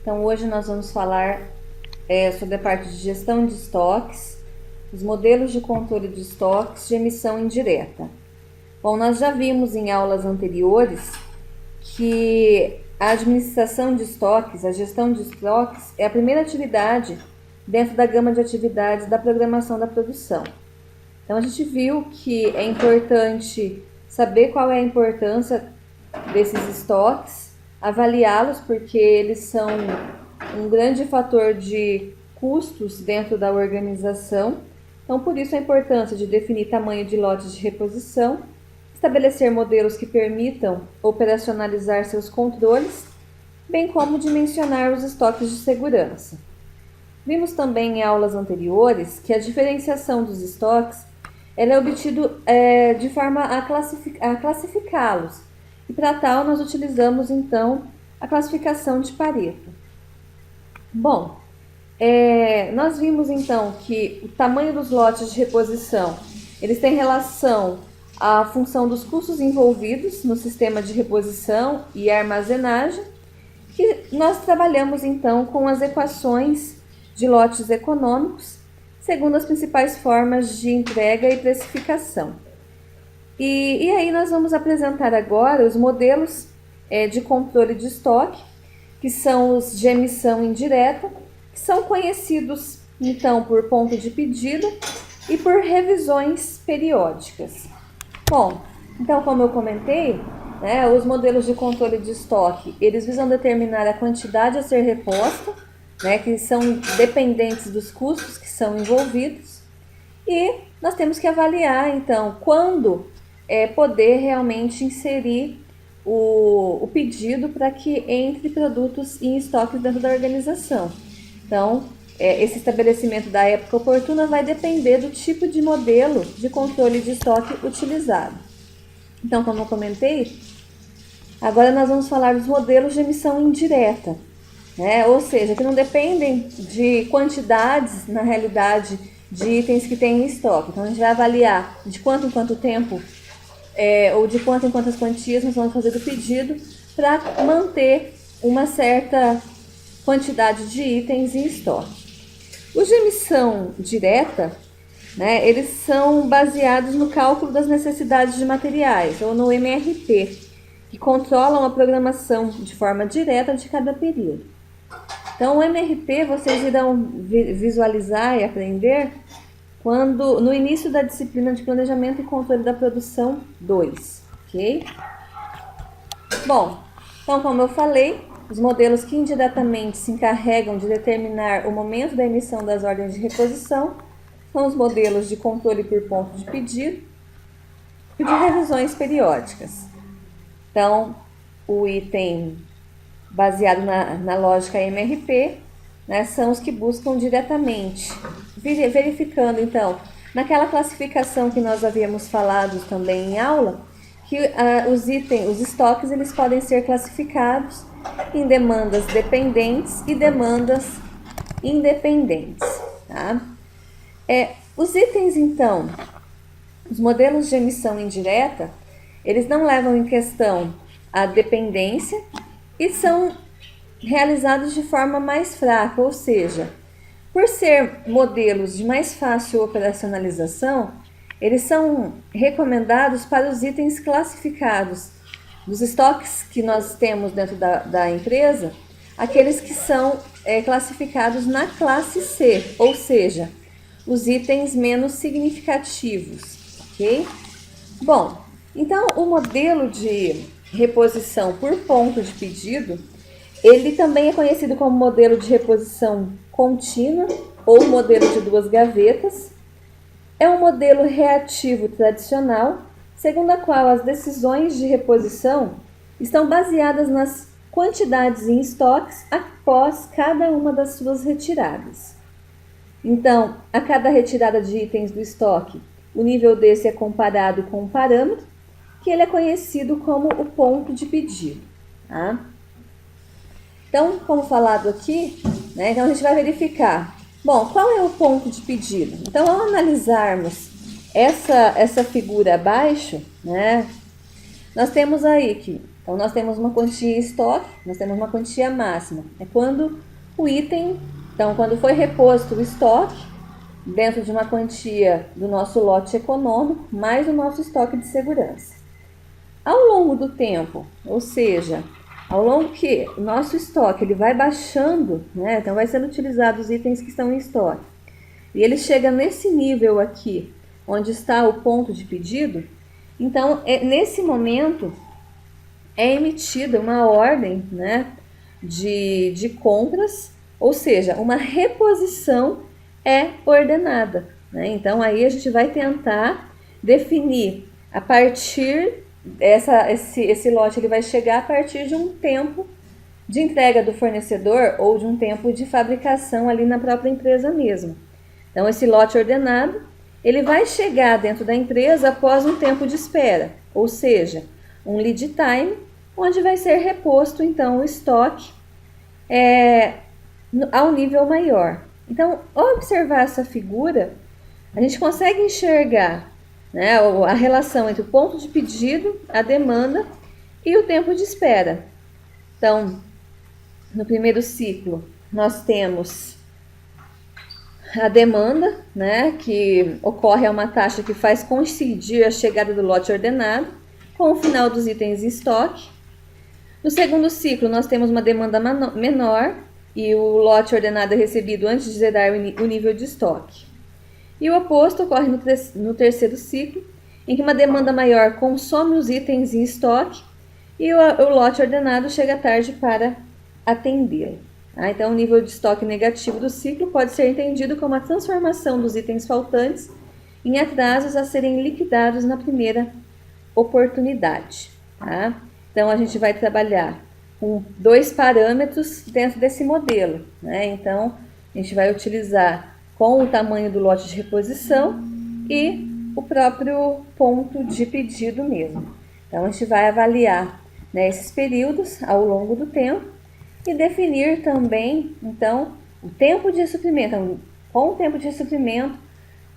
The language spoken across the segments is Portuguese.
Então hoje nós vamos falar sobre a parte de gestão de estoques, os modelos de controle de estoques de emissão indireta. Bom, nós já vimos em aulas anteriores que a administração de estoques, a gestão de estoques é a primeira atividade dentro da gama de atividades da programação da produção. Então a gente viu que é importante saber qual é a importância desses estoques, avaliá-los porque eles são um grande fator de custos dentro da organização. Então por isso a importância de definir tamanho de lotes de reposição, estabelecer modelos que permitam operacionalizar seus controles, bem como dimensionar os estoques de segurança. Vimos também em aulas anteriores que a diferenciação dos estoques é obtido de forma a classificá-los, e para tal nós utilizamos então a classificação de Pareto. Bom, nós vimos então que o tamanho dos lotes de reposição eles têm relação à função dos custos envolvidos no sistema de reposição e armazenagem, que nós trabalhamos então com as equações de lotes econômicos, segundo as principais formas de entrega e precificação. E aí nós vamos apresentar agora os modelos de controle de estoque, que são os de emissão indireta, que são conhecidos então por ponto de pedido e por revisões periódicas. Bom, então como eu comentei, os modelos de controle de estoque, eles visam determinar a quantidade a ser reposta, que são dependentes dos custos que são envolvidos, e nós temos que avaliar, então, quando poder realmente inserir o pedido para que entre produtos em estoque dentro da organização. Então, esse estabelecimento da época oportuna vai depender do tipo de modelo de controle de estoque utilizado. Então, como eu comentei, agora nós vamos falar dos modelos de emissão indireta. Ou seja, que não dependem de quantidades, na realidade, de itens que tem em estoque. Então, a gente vai avaliar de quanto em quanto tempo ou de quanto em quantas quantias nós vamos fazer do pedido para manter uma certa quantidade de itens em estoque. Os de emissão direta, eles são baseados no cálculo das necessidades de materiais, ou no MRP, que controlam a programação de forma direta de cada período. Então, o MRP vocês irão visualizar e aprender no início da disciplina de Planejamento e Controle da Produção 2, ok? Bom, então como eu falei, os modelos que indiretamente se encarregam de determinar o momento da emissão das ordens de reposição são os modelos de controle por ponto de pedido e de revisões periódicas. Então, o item baseado na lógica MRP, são os que buscam diretamente, verificando então, naquela classificação que nós havíamos falado também em aula, que os estoques eles podem ser classificados em demandas dependentes e demandas independentes. Tá? Os itens então, os modelos de emissão indireta, eles não levam em questão a dependência e são realizados de forma mais fraca, ou seja, por ser modelos de mais fácil operacionalização, eles são recomendados para os itens classificados dos estoques que nós temos dentro da empresa, aqueles que são classificados na classe C, ou seja, os itens menos significativos, ok? Bom, então o modelo de reposição por ponto de pedido, ele também é conhecido como modelo de reposição contínua ou modelo de duas gavetas. É um modelo reativo tradicional, segundo a qual as decisões de reposição estão baseadas nas quantidades em estoques após cada uma das suas retiradas. Então, a cada retirada de itens do estoque, o nível desse é comparado com um parâmetro, que ele é conhecido como o ponto de pedido. Tá? Então, como falado aqui, então a gente vai verificar, qual é o ponto de pedido? Então, ao analisarmos essa figura abaixo, nós temos aí que Então, nós temos uma quantia em estoque, nós temos uma quantia máxima. É quando o item, então, quando foi reposto o estoque, dentro de uma quantia do nosso lote econômico, mais o nosso estoque de segurança. Ao longo do tempo, ou seja, ao longo que o nosso estoque ele vai baixando, né? Então vai sendo utilizado os itens que estão em estoque, e ele chega nesse nível aqui, onde está o ponto de pedido, então nesse momento é emitida uma ordem, né, de compras, ou seja, uma reposição é ordenada, né? Então aí a gente vai tentar definir a partir esse lote ele vai chegar a partir de um tempo de entrega do fornecedor ou de um tempo de fabricação ali na própria empresa mesmo. Então esse lote ordenado ele vai chegar dentro da empresa após um tempo de espera, ou seja, um lead time, onde vai ser reposto então o estoque ao nível maior. Então, ao observar essa figura, a gente consegue enxergar, né, a relação entre o ponto de pedido, a demanda e o tempo de espera. Então, no primeiro ciclo, nós temos a demanda, né, que ocorre a uma taxa que faz coincidir a chegada do lote ordenado com o final dos itens em estoque. No segundo ciclo, nós temos uma demanda menor e o lote ordenado é recebido antes de zerar o nível de estoque. E o oposto ocorre no terceiro ciclo, em que uma demanda maior consome os itens em estoque e o lote ordenado chega tarde para atender. Então, o nível de estoque negativo do ciclo pode ser entendido como a transformação dos itens faltantes em atrasos a serem liquidados na primeira oportunidade. Tá? Então, a gente vai trabalhar com dois parâmetros dentro desse modelo, né? Então, a gente vai utilizar com o tamanho do lote de reposição e o próprio ponto de pedido mesmo. Então, a gente vai avaliar, né, esses períodos ao longo do tempo e definir também, então, o tempo de suprimento. Então, com o tempo de suprimento,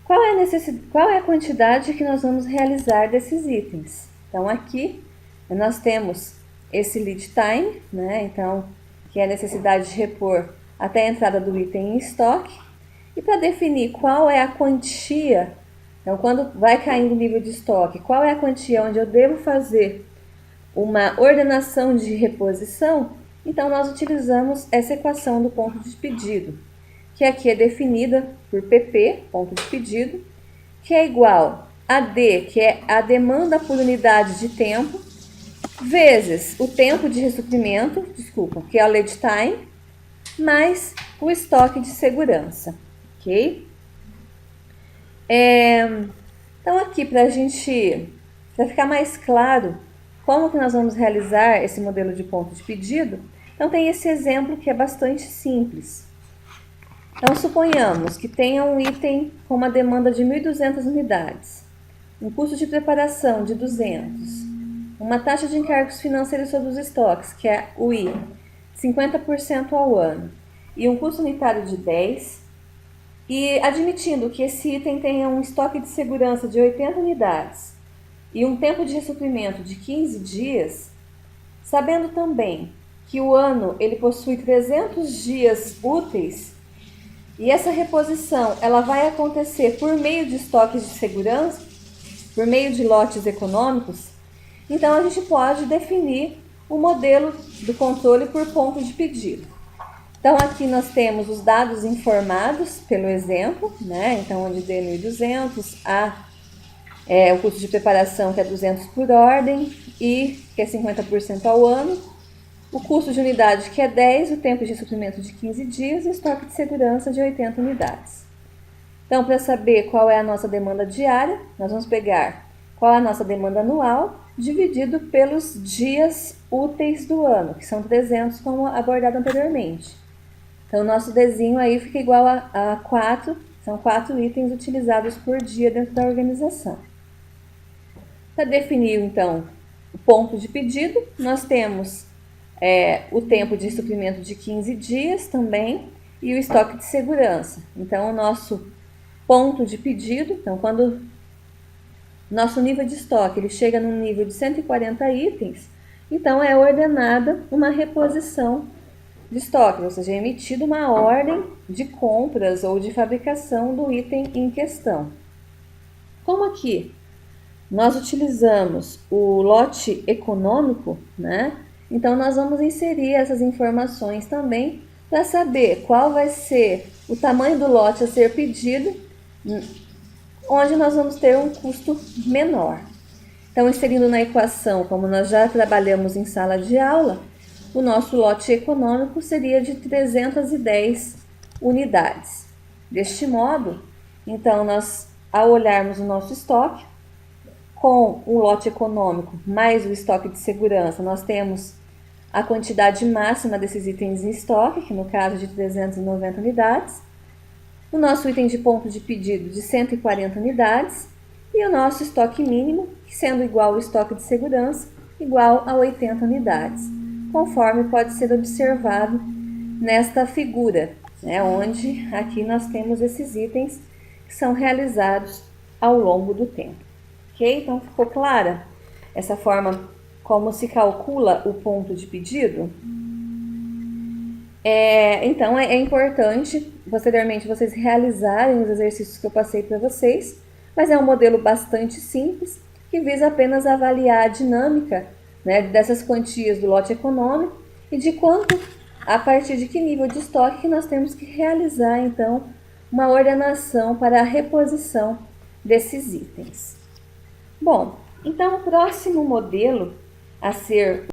qual é a quantidade que nós vamos realizar desses itens. Então, aqui nós temos esse lead time, né? Então, que é a necessidade de repor até a entrada do item em estoque. E para definir qual é a quantia, então quando vai caindo o nível de estoque, qual é a quantia onde eu devo fazer uma ordenação de reposição, então nós utilizamos essa equação do ponto de pedido, que aqui é definida por PP, ponto de pedido, que é igual a D, que é a demanda por unidade de tempo, vezes o tempo de ressuprimento, que é o lead time, mais o estoque de segurança, ok? Então aqui para ficar mais claro como que nós vamos realizar esse modelo de ponto de pedido, então tem esse exemplo que é bastante simples. Então suponhamos que tenha um item com uma demanda de 1.200 unidades, um custo de preparação de 200, uma taxa de encargos financeiros sobre os estoques, que é o I, 50% ao ano, e um custo unitário de 10, e admitindo que esse item tenha um estoque de segurança de 80 unidades e um tempo de ressuprimento de 15 dias, sabendo também que o ano ele possui 300 dias úteis e essa reposição ela vai acontecer por meio de estoques de segurança, por meio de lotes econômicos, então a gente pode definir o modelo do controle por ponto de pedido. Então aqui nós temos os dados informados pelo exemplo, né? Então onde D 1.200, A o custo de preparação que é 200 por ordem, I que é 50% ao ano, o custo de unidade que é 10, o tempo de suprimento de 15 dias e o estoque de segurança de 80 unidades. Então para saber qual é a nossa demanda diária, nós vamos pegar qual é a nossa demanda anual dividido pelos dias úteis do ano, que são 300 como abordado anteriormente. Então, o nosso Dzinho aí fica igual a 4, são 4 itens utilizados por dia dentro da organização. Para definir, então, o ponto de pedido, nós temos o tempo de suprimento de 15 dias também e o estoque de segurança. Então, o nosso ponto de pedido, então, quando nosso nível de estoque ele chega num nível de 140 itens então é ordenada uma reposição de estoque, ou seja, é emitida uma ordem de compras ou de fabricação do item em questão. Como aqui nós utilizamos o lote econômico, né? Então nós vamos inserir essas informações também para saber qual vai ser o tamanho do lote a ser pedido, onde nós vamos ter um custo menor. Então, inserindo na equação, como nós já trabalhamos em sala de aula, o nosso lote econômico seria de 310 unidades. Deste modo, então, nós, ao olharmos o nosso estoque, com o lote econômico mais o estoque de segurança, nós temos a quantidade máxima desses itens em estoque, que no caso de 390 unidades, o nosso item de ponto de pedido de 140 unidades e o nosso estoque mínimo, que sendo igual ao estoque de segurança, igual a 80 unidades, conforme pode ser observado nesta figura, né, onde aqui nós temos esses itens que são realizados ao longo do tempo. Ok? Então ficou clara essa forma como se calcula o ponto de pedido? Então é importante posteriormente vocês realizarem os exercícios que eu passei para vocês, mas é um modelo bastante simples que visa apenas avaliar a dinâmica, né, dessas quantias do lote econômico e de quanto, a partir de que nível de estoque que nós temos que realizar então uma ordenação para a reposição desses itens. Bom, então o próximo modelo a ser